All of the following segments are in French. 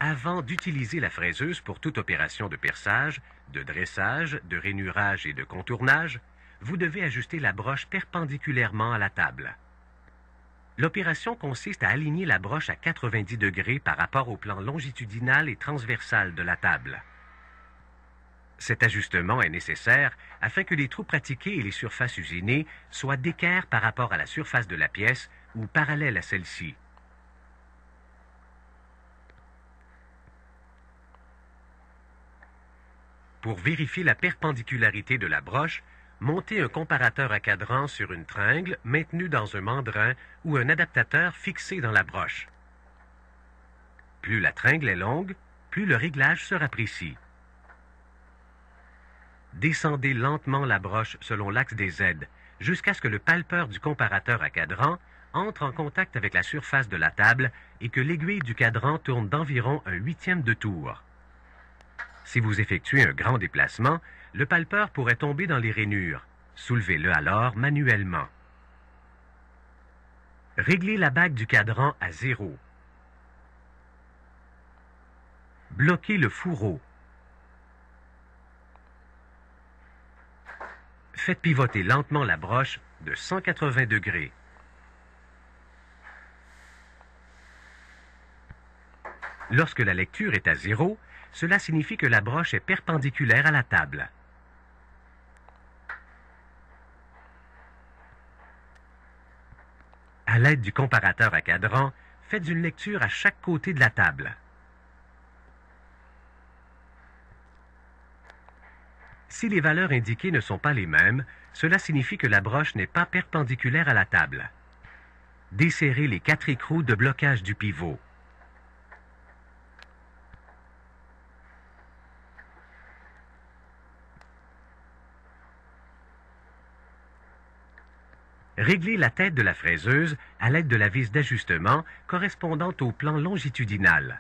Avant d'utiliser la fraiseuse pour toute opération de perçage, de dressage, de rainurage et de contournage, vous devez ajuster la broche perpendiculairement à la table. L'opération consiste à aligner la broche à 90 degrés par rapport au plan longitudinal et transversal de la table. Cet ajustement est nécessaire afin que les trous pratiqués et les surfaces usinées soient d'équerre par rapport à la surface de la pièce ou parallèles à celle-ci. Pour vérifier la perpendicularité de la broche, montez un comparateur à cadran sur une tringle maintenue dans un mandrin ou un adaptateur fixé dans la broche. Plus la tringle est longue, plus le réglage sera précis. Descendez lentement la broche selon l'axe des aides jusqu'à ce que le palpeur du comparateur à cadran entre en contact avec la surface de la table et que l'aiguille du cadran tourne d'environ un huitième de tour. Si vous effectuez un grand déplacement, le palpeur pourrait tomber dans les rainures. Soulevez-le alors manuellement. Réglez la bague du cadran à 0. Bloquez le fourreau. Faites pivoter lentement la broche de 180 degrés. Lorsque la lecture est à 0, cela signifie que la broche est perpendiculaire à la table. À l'aide du comparateur à cadran, faites une lecture à chaque côté de la table. Si les valeurs indiquées ne sont pas les mêmes, cela signifie que la broche n'est pas perpendiculaire à la table. Desserrez les 4 écrous de blocage du pivot. Réglez la tête de la fraiseuse à l'aide de la vis d'ajustement correspondant au plan longitudinal.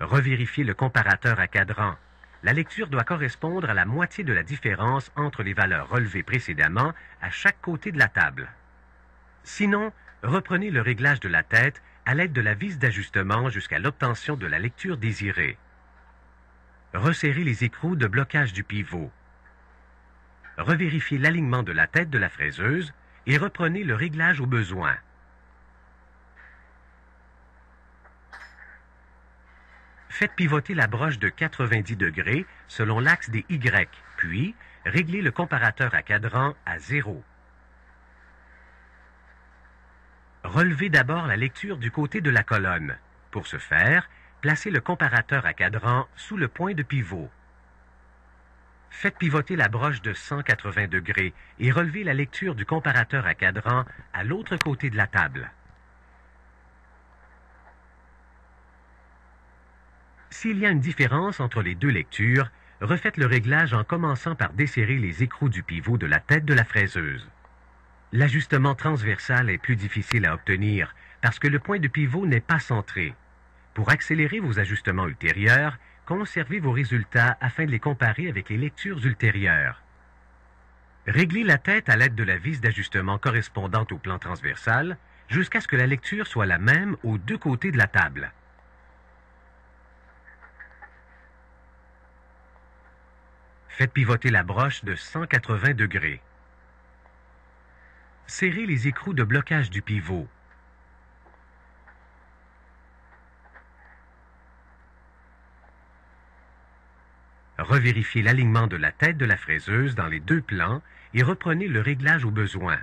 Revérifiez le comparateur à cadran. La lecture doit correspondre à la moitié de la différence entre les valeurs relevées précédemment à chaque côté de la table. Sinon, reprenez le réglage de la tête à l'aide de la vis d'ajustement jusqu'à l'obtention de la lecture désirée. Resserrez les écrous de blocage du pivot. Revérifiez l'alignement de la tête de la fraiseuse et reprenez le réglage au besoin. Faites pivoter la broche de 90 degrés selon l'axe des Y, puis réglez le comparateur à cadran à 0. Relevez d'abord la lecture du côté de la colonne. Pour ce faire, placez le comparateur à cadran sous le point de pivot. Faites pivoter la broche de 180 degrés et relevez la lecture du comparateur à cadran à l'autre côté de la table. S'il y a une différence entre les deux lectures, refaites le réglage en commençant par desserrer les écrous du pivot de la tête de la fraiseuse. L'ajustement transversal est plus difficile à obtenir parce que le point de pivot n'est pas centré. Pour accélérer vos ajustements ultérieurs, conservez vos résultats afin de les comparer avec les lectures ultérieures. Réglez la tête à l'aide de la vis d'ajustement correspondante au plan transversal jusqu'à ce que la lecture soit la même aux deux côtés de la table. Faites pivoter la broche de 180 degrés. Serrez les écrous de blocage du pivot. Revérifiez l'alignement de la tête de la fraiseuse dans les deux plans et reprenez le réglage au besoin.